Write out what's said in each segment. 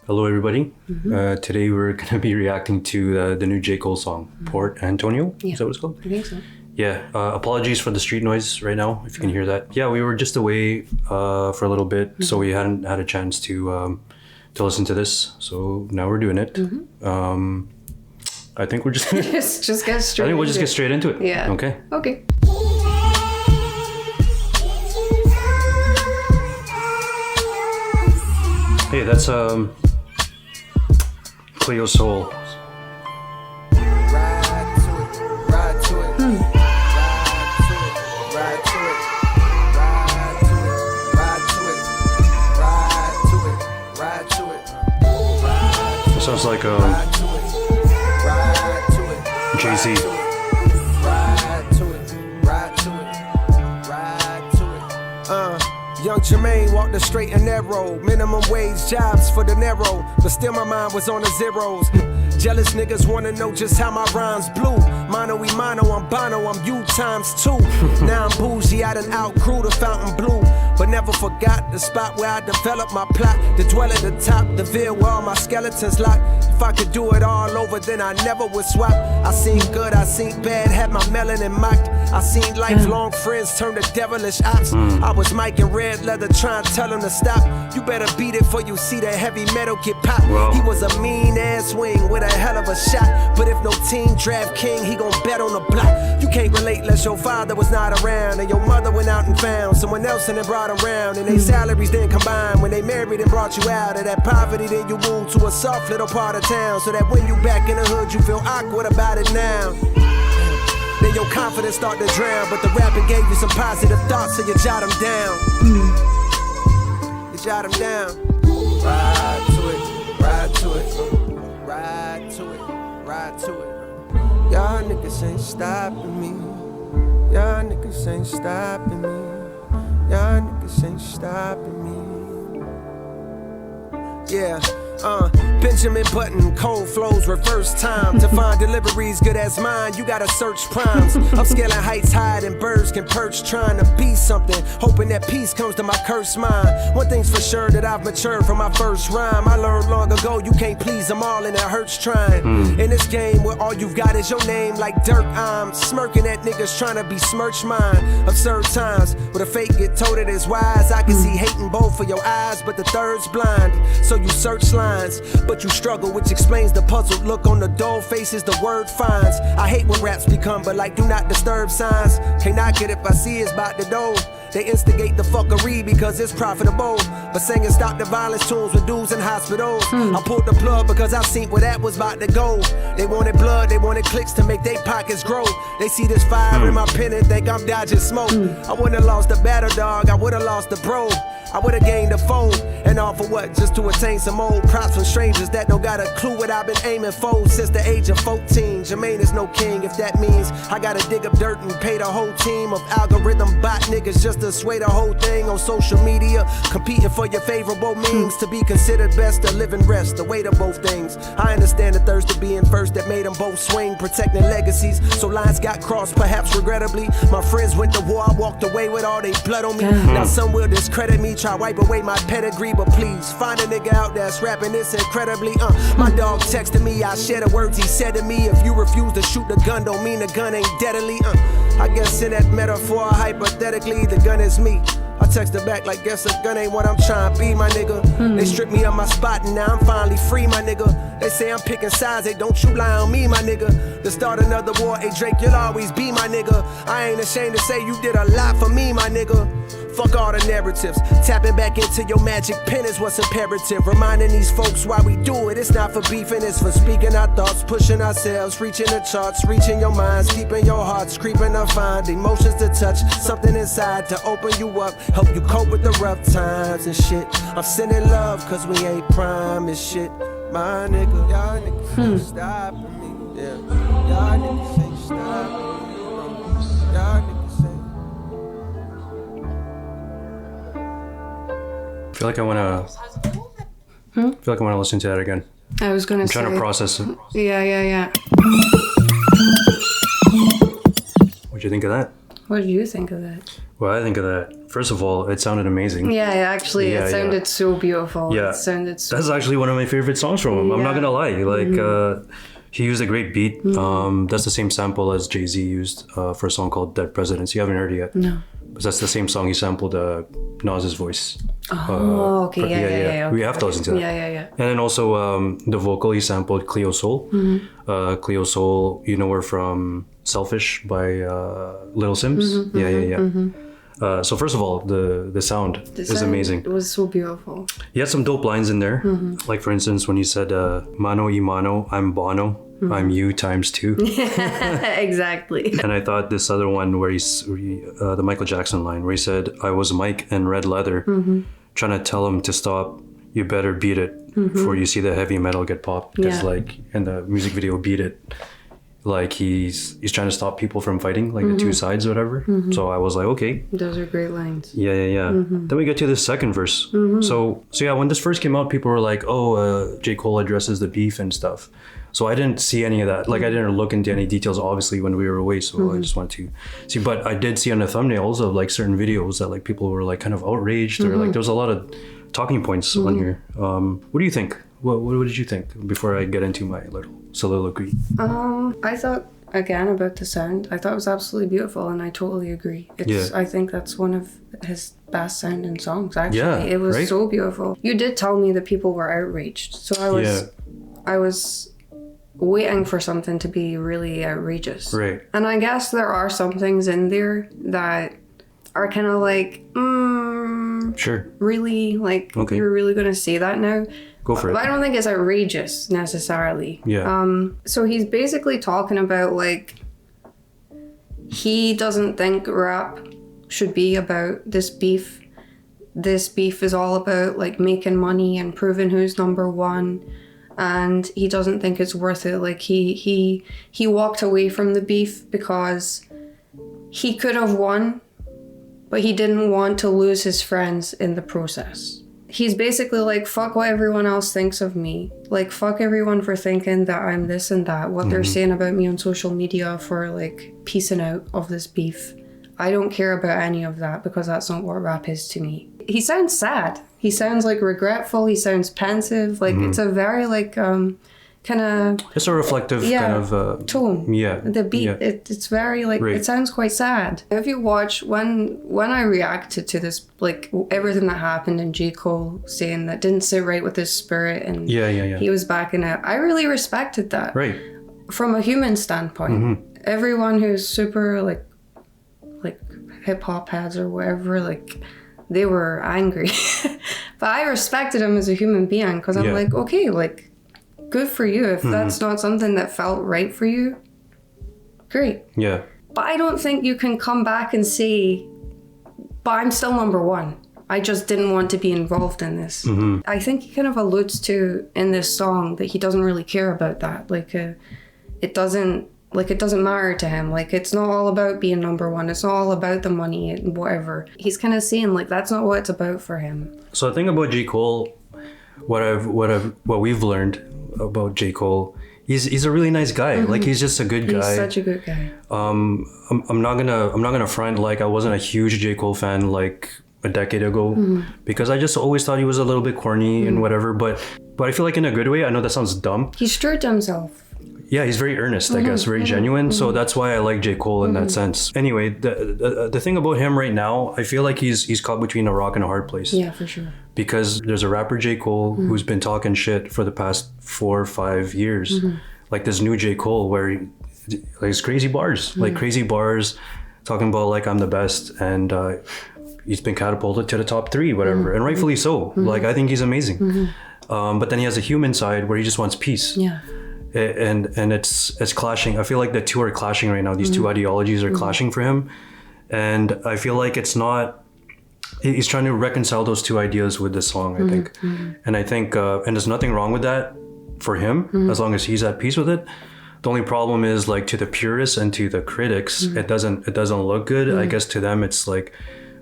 Hello, everybody. Today we're going to be reacting to the new J. Cole song, Port Antonio. Yeah. Is that what it's called? I think so. Yeah. Apologies for the street noise right now, if you can hear that. Yeah, we were just away for a little bit, so we hadn't had a chance to listen to this. So now we're doing it. I think we're just... just get straight. I think we'll just get straight into it. Yeah. Okay. Okay. Hey, that's Cleo Soul. It sounds like Jay-Z. Young Jermaine walked the straight and narrow. Minimum wage jobs for the narrow, but still my mind was on the zeros. Jealous niggas wanna know just how my rhymes blew. Mono e mono, I'm Bono, I'm U times 2. Now I'm bougie, I done outgrew the fountain blue, but never forgot the spot where I developed my plot. To dwell at the top, the veil where all my skeletons locked. If I could do it all over, then I never would swap. I seen good, I seen bad, had my melanin mocked. I seen lifelong friends turn to devilish ops. I was Mike in red leather trying to tell him to stop. You better beat it for you see that heavy metal get popped. Whoa. He was a mean ass wing with a hell of a shot, but if no team draft king, he gon' bet on the block. You can't relate unless your father was not around and your mother went out and found someone else and then brought him around, and they salaries didn't combine when they married and brought you out of that poverty. Then you moved to a soft little part of town, so that when you back in the hood you feel awkward about it now. Then your confidence start to drown, but the rapping gave you some positive thoughts, so you jot them down. You jot them down. Ride to it, ride to it, ride to it, ride to it. Y'all niggas ain't stopping me. Y'all niggas ain't stopping me. Y'all niggas ain't stopping me. Yeah. Benjamin Button, cold flows, reverse time. To find deliveries good as mine, you gotta search primes. Upscaling heights higher than birds can perch, trying to be something, hoping that peace comes to my cursed mind. One thing's for sure, that I've matured from my first rhyme. I learned long ago, you can't please them all and it hurts trying. In this game where all you've got is your name like dirt, I'm smirking at niggas trying to besmirch mine. Absurd times, where the fake get told it is wise. I can see hate in both of your eyes, but the third's blind. So you search lines, but you struggle, which explains the puzzled look on the dull faces the word finds. I hate when raps become but like do not disturb signs. Can't knock it if I see it's about to do. They instigate the fuckery because it's profitable, but singing stop the violence tunes with dudes in hospitals. I pulled the plug because I seen where that was about to go. They wanted blood, they wanted clicks to make their pockets grow. They see this fire in my pen and think I'm dodging smoke. I wouldn't have lost the battle dog, I would have lost the bro. I would have gained a phone, and all for what? Just to attain some old props from strangers that don't got a clue what I've been aiming for since the age of 14. Jermaine is no king, if that means I gotta dig up dirt and pay the whole team of algorithm bot niggas just to sway the whole thing on social media, competing for your favorable means to be considered best to live and rest. The weight of both things. I understand the thirst of being first that made them both swing, protecting legacies. So lines got crossed, perhaps regrettably. My friends went to war, I walked away with all they blood on me. Now some will discredit me, try wipe away my pedigree, but please find a nigga out that's rapping this incredibly. My dog texted me, I share the words he said to me. If you refuse to shoot the gun, don't mean the gun ain't deadly. I guess in that metaphor, hypothetically, the gun is me. I texted back like, guess a gun ain't what I'm trying to be, my nigga. They stripped me of my spot and now I'm finally free, my nigga. They say I'm picking sides, they don't you lie on me, my nigga. To start another war, hey Drake, you'll always be my nigga. I ain't ashamed to say you did a lot for me, my nigga. Fuck all the narratives. Tapping back into your magic pen is what's imperative. Reminding these folks why we do it. It's not for beefing, it's for speaking our thoughts, pushing ourselves, reaching the charts, reaching your minds, keeping your hearts, creeping to find emotions to touch, something inside to open you up, help you cope with the rough times and shit. I'm sending love cause we ain't promised shit, my nigga. Y'all niggas ain't stopping me. Yeah. Y'all niggas ain't stopping me. Y'all niggas ain't. I feel like I want to listen to that again. I was gonna I'm say. trying to process it. Yeah. What'd you think of that? What did you think of that? Well, I think of that. First of all, it sounded amazing. Yeah, actually, it sounded so beautiful. Yeah, it sounded so that's actually one of my favorite songs from him. I'm not gonna lie. Like, he used a great beat. That's the same sample as Jay-Z used for a song called "Dead Presidents." You haven't heard it yet. No. But that's the same song he sampled Nas's voice. Oh, okay, yeah. We have to listen to that. Yeah. And then also the vocal he sampled Cleo Sol. Cleo Sol, you know her from "Selfish" by Little Sims. So first of all, the sound is amazing. It was so beautiful. He had some dope lines in there. Like for instance, when he said, "Mano y mano, I'm Bono. I'm you times two." Exactly. And I thought this other one where the Michael Jackson line where he said, "I was Mike in red leather, trying to tell him to stop. You better beat it before you see the heavy metal get popped." Because like in the music video, "Beat It," like he's trying to stop people from fighting, like the two sides or whatever. So I was like, okay. Those are great lines. Yeah. Then we get to the second verse. So yeah, when this first came out, people were like, oh, J. Cole addresses the beef and stuff. So I didn't see any of that. Like I didn't look into any details, obviously, when we were away. So I just wanted to see. But I did see on the thumbnails of like certain videos that like people were like kind of outraged or like there was a lot of talking points on here. What do you think? What did you think before I get into my little soliloquy? I thought again about the sound. I thought it was absolutely beautiful, and I totally agree. I think that's one of his best sounding songs. Actually, it was so beautiful. You did tell me that people were outraged, so I was waiting for something to be really outrageous. Right. And I guess there are some things in there that are kind of like, sure. Really? Like, you're really going to say that now? Go for it. But I don't think it's outrageous necessarily. Yeah. So he's basically talking about like, he doesn't think rap should be about this beef. This beef is all about like making money and proving who's number one. And he doesn't think it's worth it. Like he walked away from the beef because he could have won, but he didn't want to lose his friends in the process. He's basically like, fuck what everyone else thinks of me. Like, fuck everyone for thinking that I'm this and that. What they're saying about me on social media for like piecing out of this beef. I don't care about any of that because that's not what rap is to me. He sounds sad. He sounds like regretful. He sounds pensive. Like it's a very like kind of... It's a reflective kind of... tone. Yeah. The beat, it's very like, it sounds quite sad. If you watch, when I reacted to this, like everything that happened and J. Cole saying that didn't sit right with his spirit and he was backing out, I really respected that. Right. From a human standpoint. Everyone who's super like hip hop heads or whatever, like they were angry. But I respected him as a human being because I'm like, okay, like good for you. If that's not something that felt right for you, great. Yeah. But I don't think you can come back and say, but I'm still number one. I just didn't want to be involved in this. I think he kind of alludes to in this song that he doesn't really care about that. Like it doesn't matter to him. Like it's not all about being number one. It's not all about the money and whatever. He's kind of saying like that's not what it's about for him. So the thing about J. Cole, what we've learned about J. Cole, he's a really nice guy. Like he's just a good guy. He's such a good guy. I'm not gonna front like I wasn't a huge J. Cole fan like a decade ago because I just always thought he was a little bit corny and whatever. But I feel like in a good way. I know that sounds dumb. He's true to himself. Yeah, he's very earnest, I guess, very genuine. So that's why I like J. Cole in that sense. Anyway, the thing about him right now, I feel like he's caught between a rock and a hard place. Yeah, for sure. Because there's a rapper, J. Cole, who's been talking shit for the past 4 or 5 years. Like this new J. Cole where he's crazy bars, talking about like I'm the best and he's been catapulted to the top 3, whatever. And rightfully so. Like I think he's amazing. But then he has a human side where he just wants peace. Yeah. And it's clashing. I feel like the two are clashing right now. These two ideologies are clashing for him. And I feel like it's not, he's trying to reconcile those two ideas with this song, I think. And I think, and there's nothing wrong with that for him, as long as he's at peace with it. The only problem is like to the purists and to the critics, it doesn't look good. I guess to them, it's like,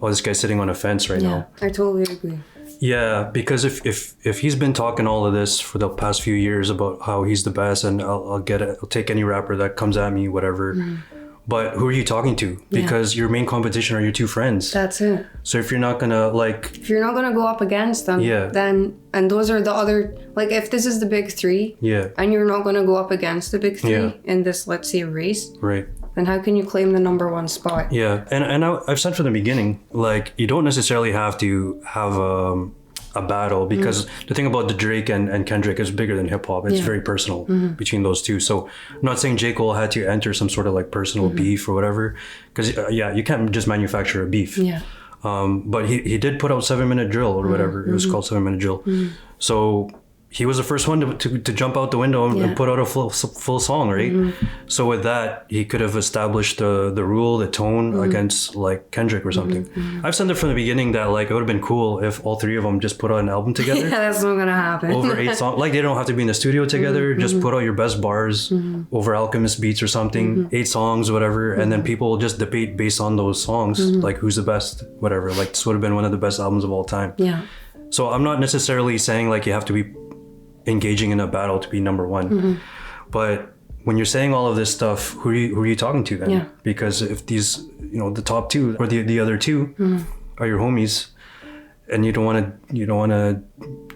oh, this guy's sitting on a fence right now. I totally agree. Yeah, because if he's been talking all of this for the past few years about how he's the best and I'll get it, I'll take any rapper that comes at me, whatever. but who are you talking to? Because your main competition are your two friends. That's it. So if you're not gonna like, if you're not gonna go up against them, then and those are the other, like if this is the big three, and you're not gonna go up against the big three in this, let's say, race, right? Then how can you claim the number one spot? Yeah, and I've said from the beginning, like you don't necessarily have to have a battle, because the thing about the Drake and Kendrick is bigger than hip hop. It's very personal between those two. So I'm not saying J. Cole had to enter some sort of like personal beef or whatever, because you can't just manufacture a beef. But he did put out 7 Minute Drill or whatever. It was called 7 Minute Drill. So he was the first one to jump out the window and put out a full song, right? So with that, he could have established the rule, the tone against like Kendrick or something. I've said it from the beginning that like it would have been cool if all three of them just put out an album together. That's not gonna happen. Over 8 songs. Like they don't have to be in the studio together. Just put out your best bars over Alchemist beats or something. 8 songs, whatever. And then people will just debate based on those songs. Like who's the best, whatever. Like this would have been one of the best albums of all time. Yeah. So I'm not necessarily saying like you have to be engaging in a battle to be number one, but when you're saying all of this stuff, who are you talking to then? Because if these, the top two or the other two are your homies, and you don't want to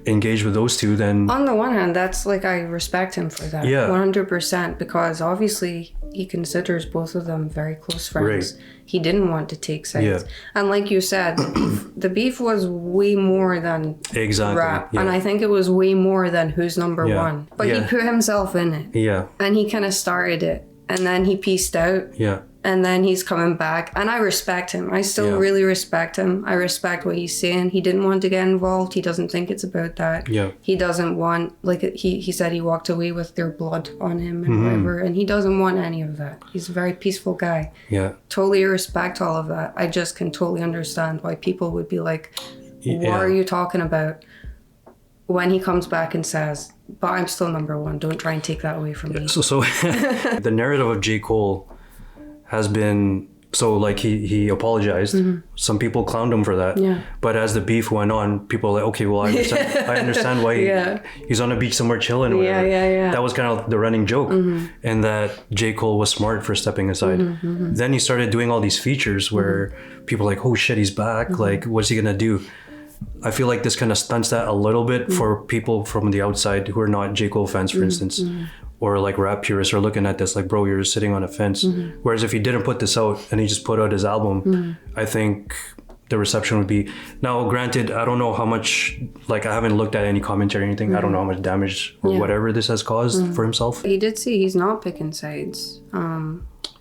engage with those two, then on the one hand, that's like, I respect him for that 100%, because obviously he considers both of them very close friends. Right. He didn't want to take sides, and like you said, the beef was way more than rap, and I think it was way more than who's number one. But he put himself in it, and he kind of started it, and then he pieced out. And then he's coming back, and I respect him. I still really respect him. I respect what he's saying. He didn't want to get involved. He doesn't think it's about that. He doesn't want, like he said, he walked away with their blood on him and whatever, and he doesn't want any of that. He's a very peaceful guy. Totally respect all of that. I just can totally understand why people would be like, what are you talking about? When he comes back and says, but I'm still number one. Don't try and take that away from me. So the narrative of J. Cole has been, so like he apologized. Some people clowned him for that. But as the beef went on, people were like, okay, well, I understand why he's on a beach somewhere chilling or whatever. That was kind of the running joke. And that J. Cole was smart for stepping aside. Then he started doing all these features where people are like, oh shit, he's back. Like, what's he gonna do? I feel like this kind of stunts that a little bit for people from the outside who are not J. Cole fans, for instance. Or like rap purists are looking at this like, bro, you're sitting on a fence. Whereas if he didn't put this out and he just put out his album, I think the reception would be, now granted, I don't know how much, like I haven't looked at any commentary or anything. I don't know how much damage or whatever this has caused for himself. He did say he's not picking sides.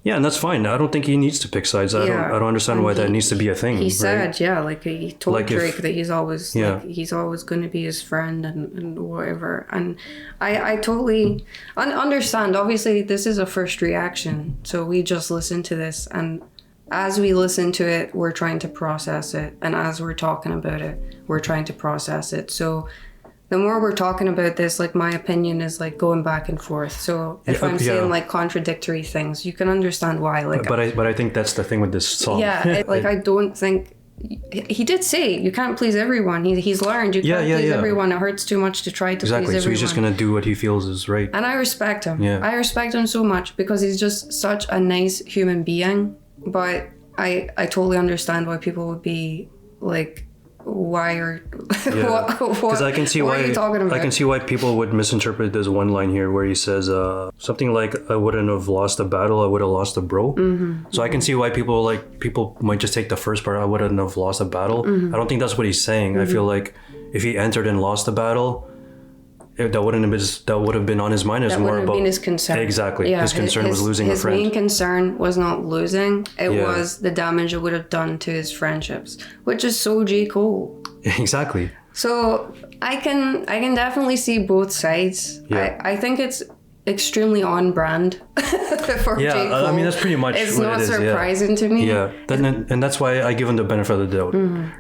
Yeah, and that's fine. I don't think he needs to pick sides. I don't understand why that needs to be a thing. He said, like he told Drake that he's always he's always going to be his friend and whatever. And I totally understand. Obviously, this is a first reaction, so we just listen to this, and as we listen to it, we're trying to process it, and as we're talking about it, we're trying to process it. So the more we're talking about this, like my opinion is like going back and forth. So if I'm saying like contradictory things, you can understand why. Like, but I think that's the thing with this song. I don't think he did say you can't please everyone. He's learned you can't please everyone. It hurts too much to try to please everyone. So he's just gonna do what he feels is right. And I respect him. I respect him so much because he's just such a nice human being. But I totally understand why people would be like, why are what I can see why are you talking about? I can see why people would misinterpret this one line here where he says something like, I wouldn't have lost a battle, I would have lost a bro. So I can see why people might just take the first part, I wouldn't have lost a battle. I don't think that's what he's saying. I feel like if he entered and lost a battle, that would have been on his mind. It's more about been his concern. Exactly. His concern was losing a friend. His main concern was not losing. It was the damage it would have done to his friendships, which is so J. Cole. Exactly. So I can definitely see both sides. I think it's extremely on brand for J. Cole. I mean that's pretty much it's what not it is, surprising to me. And that's why I give him the benefit of the doubt,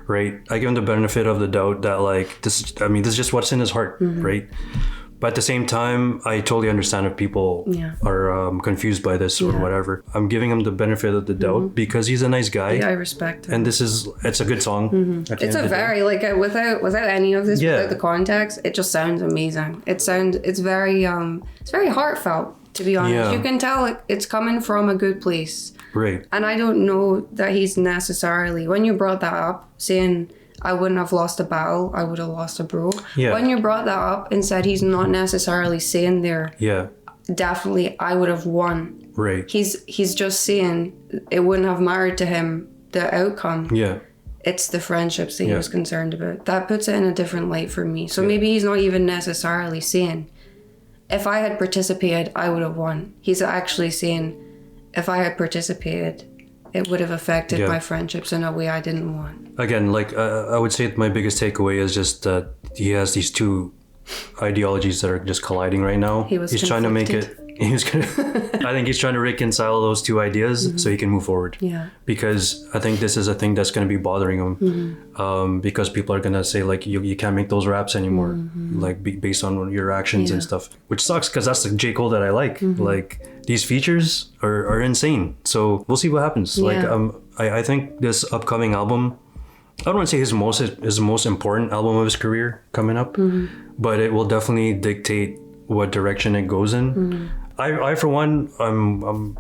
right? I give him the benefit of the doubt that like this is just what's in his heart, right? But at the same time, I totally understand if people are confused by this or whatever. I'm giving him the benefit of the doubt because he's a nice guy. I respect him. And it's a good song. It's a very without any of this, without the context, it just sounds amazing. It's very heartfelt, to be honest. You can tell it's coming from a good place. Right. And I don't know that he's necessarily, when you brought that up, saying I wouldn't have lost a battle, I would have lost a bro. Yeah. When you brought that up and said he's not necessarily saying there, Yeah. definitely I would have won. Right. He's just saying it wouldn't have mattered to him the outcome. Yeah. It's the friendships that he was concerned about. That puts it in a different light for me. So maybe he's not even necessarily saying, if I had participated, I would have won. He's actually saying, if I had participated, it would have affected my friendships in a way I didn't want. Again, like I would say my biggest takeaway is just that he has these two ideologies that are just colliding right now. He's trying to make it. I think he's trying to reconcile those two ideas so he can move forward. Yeah. Because I think this is a thing that's going to be bothering him. Because people are going to say like you can't make those raps anymore, like based on your actions and stuff, which sucks because that's the J. Cole that I like. Like these features are insane. So we'll see what happens. Yeah. Like I think this upcoming album, I don't want to say his most important album of his career coming up, but it will definitely dictate what direction it goes in. I for one, I'm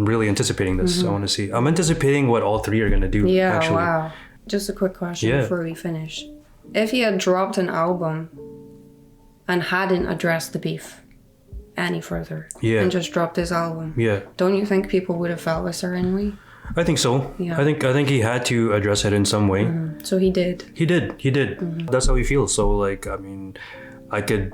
really anticipating this. I want to see. I'm anticipating what all three are gonna do. Yeah, actually. wow. Just a quick question before we finish. If he had dropped an album and hadn't addressed the beef any further and just dropped his album, don't you think people would have felt the certain way? I think so. Yeah. I think he had to address it in some way. So he did. He did. That's how he feels. So like, I mean, I could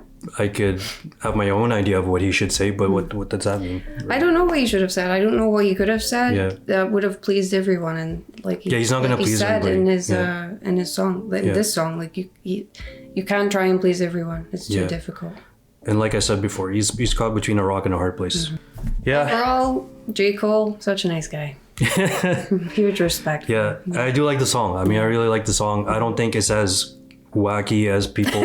have my own idea of what he should say, but what does that mean? I don't know what he should have said. I don't know what he could have said that would have pleased everyone. And like he's not gonna please everybody. in his song, this song, like you can't try and please everyone. It's too difficult. And like I said before, he's caught between a rock and a hard place. Yeah. Overall, J. Cole, such a nice guy. Huge respect. Yeah, I do like the song. I mean, I really like the song. I don't think it's as wacky as people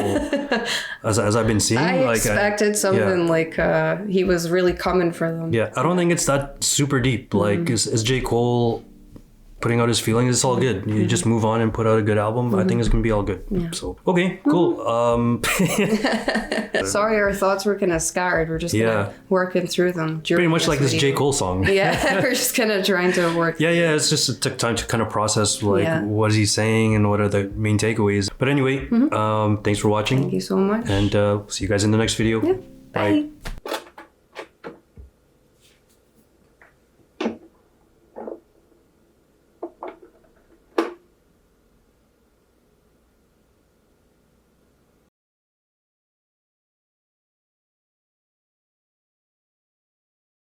as I've been seeing. I expected something like he was really coming for them. Yeah, I don't think it's that super deep. Like is J. Cole putting out his feelings? It's all good. You just move on and put out a good album. I think it's gonna be all good. So okay, cool. Sorry, our thoughts were kind of scattered. We're just working through them. Pretty much like this J. Cole song. Yeah, we're just kind of trying to work. Yeah. It's just it took time to kind of process like what is he saying and what are the main takeaways. But anyway, thanks for watching. Thank you so much. And see you guys in the next video. Yeah. Bye.